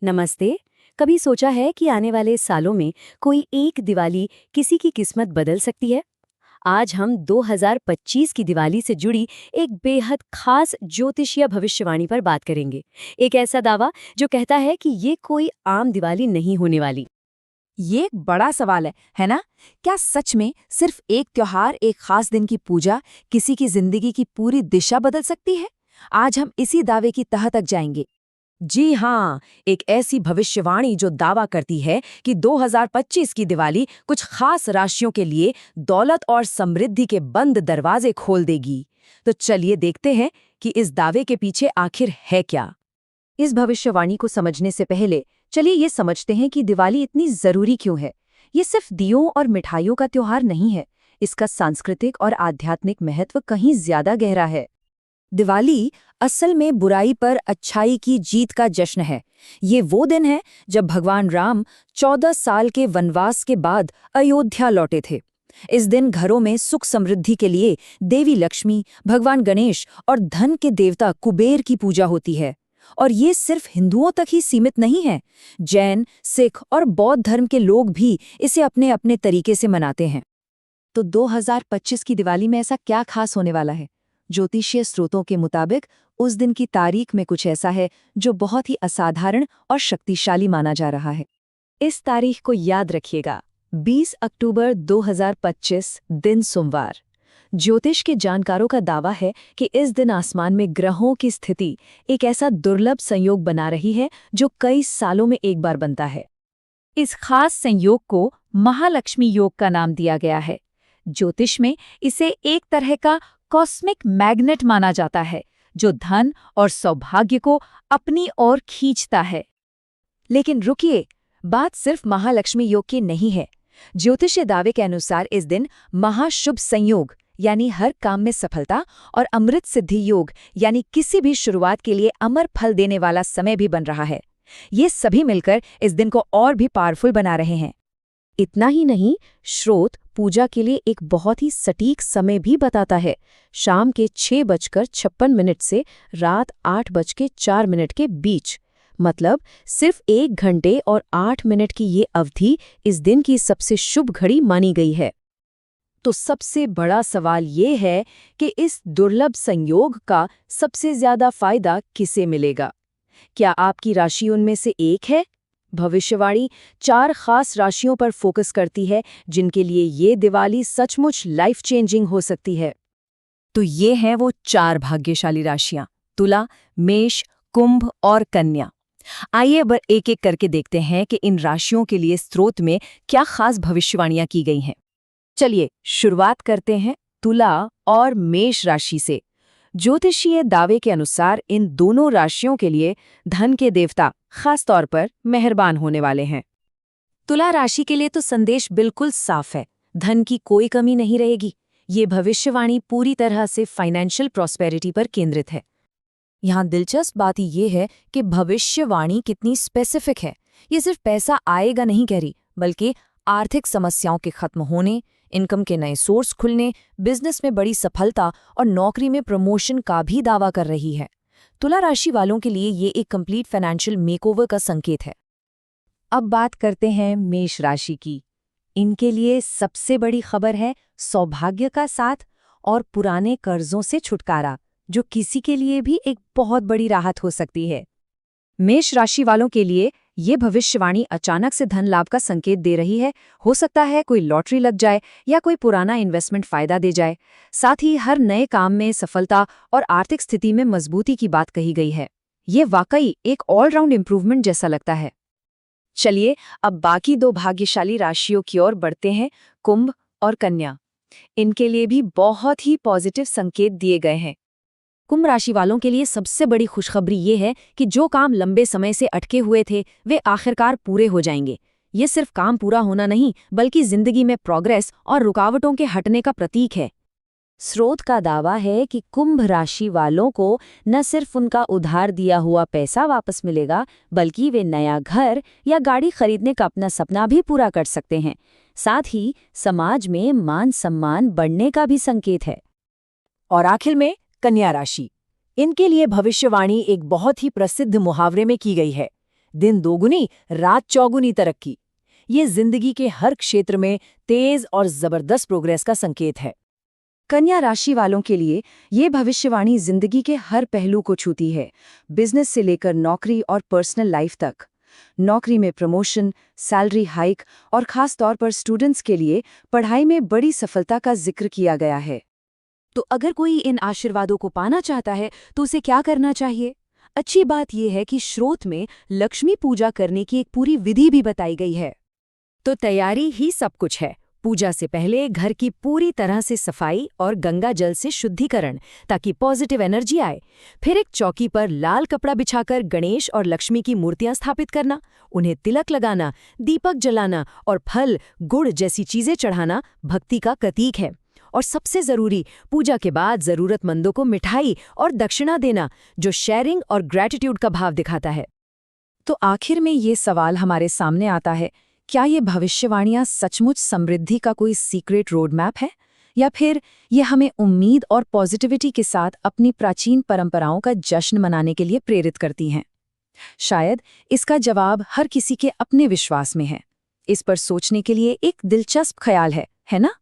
नमस्ते। कभी सोचा है कि आने वाले सालों में कोई एक दिवाली किसी की किस्मत बदल सकती है? आज हम 2025 की दिवाली से जुड़ी एक बेहद खास ज्योतिषीय भविष्यवाणी पर बात करेंगे। एक ऐसा दावा जो कहता है कि ये कोई आम दिवाली नहीं होने वाली। ये एक बड़ा सवाल है ना? क्या सच में सिर्फ एक त्योहार, एक खास दिन की पूजा किसी की जिंदगी की पूरी दिशा बदल सकती है? आज हम इसी दावे की तह तक जाएंगे। जी हाँ, एक ऐसी भविष्यवाणी जो दावा करती है कि 2025 की दिवाली कुछ खास राशियों के लिए दौलत और समृद्धि के बंद दरवाजे खोल देगी। तो चलिए देखते हैं कि इस दावे के पीछे आखिर है क्या। इस भविष्यवाणी को समझने से पहले चलिए ये समझते हैं कि दिवाली इतनी जरूरी क्यों है। ये सिर्फ दियों और मिठाइयों का त्योहार नहीं है, इसका सांस्कृतिक और आध्यात्मिक महत्व कहीं ज्यादा गहरा है। दिवाली असल में बुराई पर अच्छाई की जीत का जश्न है। ये वो दिन है जब भगवान राम 14 साल के वनवास के बाद अयोध्या लौटे थे। इस दिन घरों में सुख समृद्धि के लिए देवी लक्ष्मी, भगवान गणेश और धन के देवता कुबेर की पूजा होती है। और ये सिर्फ हिंदुओं तक ही सीमित नहीं है। जैन, सिख और बौद्ध धर्म के लोग भी इसे अपने अपने तरीके से मनाते हैं। तो 2025 की दिवाली में ऐसा क्या खास होने वाला है? ज्योतिषीय स्रोतों के मुताबिक उस दिन की तारीख में कुछ ऐसा है जो बहुत ही असाधारण और शक्तिशाली माना जा रहा है। इस तारीख को याद रखिएगा, 20 अक्टूबर 2025 दिन सोमवार। ज्योतिष के जानकारों का दावा है कि इस दिन आसमान में ग्रहों की स्थिति एक ऐसा दुर्लभ संयोग बना रही है जो कई सालों में एक बार बनता है। इस खास संयोग को महालक्ष्मी योग का नाम दिया गया है। ज्योतिष में इसे एक तरह का कॉस्मिक मैग्नेट माना जाता है जो धन और सौभाग्य को अपनी ओर खींचता है। लेकिन रुकिए, बात सिर्फ महालक्ष्मी योग की नहीं है। ज्योतिषीय दावे के अनुसार इस दिन महाशुभ संयोग यानी हर काम में सफलता और अमृत सिद्धि योग यानी किसी भी शुरुआत के लिए अमर फल देने वाला समय भी बन रहा है। ये सभी मिलकर इस दिन को और भी पावरफुल बना रहे हैं। इतना ही नहीं, स्रोत पूजा के लिए एक बहुत ही सटीक समय भी बताता है। शाम के 6:56 से रात 8:04 के बीच। मतलब सिर्फ 1 घंटे और 8 मिनट की ये अवधि इस दिन की सबसे शुभ घड़ी मानी गई है। तो सबसे बड़ा सवाल ये है कि इस दुर्लभ संयोग का सबसे ज्यादा फायदा किसे मिलेगा? क्या आपकी राशि उनमें से एक है? भविष्यवाणी 4 खास राशियों पर फोकस करती है जिनके लिए ये दिवाली सचमुच लाइफ चेंजिंग हो सकती है। तो ये हैं वो 4 भाग्यशाली राशियां: तुला, मेष, कुंभ और कन्या। आइए अब एक एक करके देखते हैं कि इन राशियों के लिए स्रोत में क्या खास भविष्यवाणियां की गई हैं। चलिए शुरुआत करते हैं तुला और मेष राशि से। ज्योतिषीय दावे के अनुसार इन दोनों राशियों के लिए धन के देवता खास तौर पर मेहरबान होने वाले हैं। तुला राशि के लिए तो संदेश बिल्कुल साफ है, धन की कोई कमी नहीं रहेगी। ये भविष्यवाणी पूरी तरह से फाइनेंशियल प्रॉस्पेरिटी पर केंद्रित है। यहाँ दिलचस्प बात ये है कि भविष्यवाणी कितनी स्पेसिफिक है। ये सिर्फ पैसा आएगा नहीं कह रही, बल्कि आर्थिक समस्याओं के खत्म होने, इनकम के नए सोर्स खुलने, बिजनेस में बड़ी सफलता और नौकरी में प्रमोशन का भी दावा कर रही है। तुला राशि वालों के लिए ये एक कंप्लीट फाइनेंशियल मेकओवर का संकेत है। अब बात करते हैं मेष राशि की। इनके लिए सबसे बड़ी खबर है सौभाग्य का साथ और पुराने कर्जों से छुटकारा, जो किसी के लिए भी एक बहुत बड़ी राहत हो सकती है। मेष राशि वालों के लिए ये भविष्यवाणी अचानक से धन लाभ का संकेत दे रही है। हो सकता है कोई लॉटरी लग जाए या कोई पुराना इन्वेस्टमेंट फायदा दे जाए। साथ ही हर नए काम में सफलता और आर्थिक स्थिति में मजबूती की बात कही गई है। ये वाकई एक ऑलराउंड इम्प्रूवमेंट जैसा लगता है। चलिए अब बाकी 2 भाग्यशाली राशियों की ओर बढ़ते हैं, कुंभ और कन्या। इनके लिए भी बहुत ही पॉजिटिव संकेत दिए गए हैं। कुंभ राशि वालों के लिए सबसे बड़ी खुशखबरी ये है कि जो काम लंबे समय से अटके हुए थे वे आखिरकार पूरे हो जाएंगे। ये सिर्फ काम पूरा होना नहीं, बल्कि जिंदगी में प्रोग्रेस और रुकावटों के हटने का प्रतीक है। स्रोत का दावा है कि कुंभ राशि वालों को न सिर्फ उनका उधार दिया हुआ पैसा वापस मिलेगा, बल्कि वे नया घर या गाड़ी खरीदने का अपना सपना भी पूरा कर सकते हैं। साथ ही समाज में मान सम्मान बढ़ने का भी संकेत है। और आखिर में कन्या राशि। इनके लिए भविष्यवाणी एक बहुत ही प्रसिद्ध मुहावरे में की गई है, दिन दोगुनी रात चौगुनी तरक्की। ये जिंदगी के हर क्षेत्र में तेज और जबरदस्त प्रोग्रेस का संकेत है। कन्या राशि वालों के लिए ये भविष्यवाणी जिंदगी के हर पहलू को छूती है, बिजनेस से लेकर नौकरी और पर्सनल लाइफ तक। नौकरी में प्रमोशन, सैलरी हाइक और खास तौर पर स्टूडेंट्स के लिए पढ़ाई में बड़ी सफलता का जिक्र किया गया है। तो अगर कोई इन आशीर्वादों को पाना चाहता है तो उसे क्या करना चाहिए? अच्छी बात यह है कि स्रोत में लक्ष्मी पूजा करने की एक पूरी विधि भी बताई गई है। तो तैयारी ही सब कुछ है। पूजा से पहले घर की पूरी तरह से सफाई और गंगा जल से शुद्धिकरण, ताकि पॉजिटिव एनर्जी आए। फिर एक चौकी पर लाल कपड़ा बिछाकर गणेश और लक्ष्मी की मूर्तियां स्थापित करना, उन्हें तिलक लगाना, दीपक जलाना और फल, गुड़ जैसी चीजें चढ़ाना भक्ति का प्रतीक है। और सबसे जरूरी, पूजा के बाद जरूरतमंदों को मिठाई और दक्षिणा देना, जो शेयरिंग और ग्रैटिट्यूड का भाव दिखाता है। तो आखिर में ये सवाल हमारे सामने आता है, क्या ये भविष्यवाणियां सचमुच समृद्धि का कोई सीक्रेट रोड मैप है, या फिर ये हमें उम्मीद और पॉजिटिविटी के साथ अपनी प्राचीन परंपराओं का जश्न मनाने के लिए प्रेरित करती हैं? शायद इसका जवाब हर किसी के अपने विश्वास में है। इस पर सोचने के लिए एक दिलचस्प ख्याल है ना?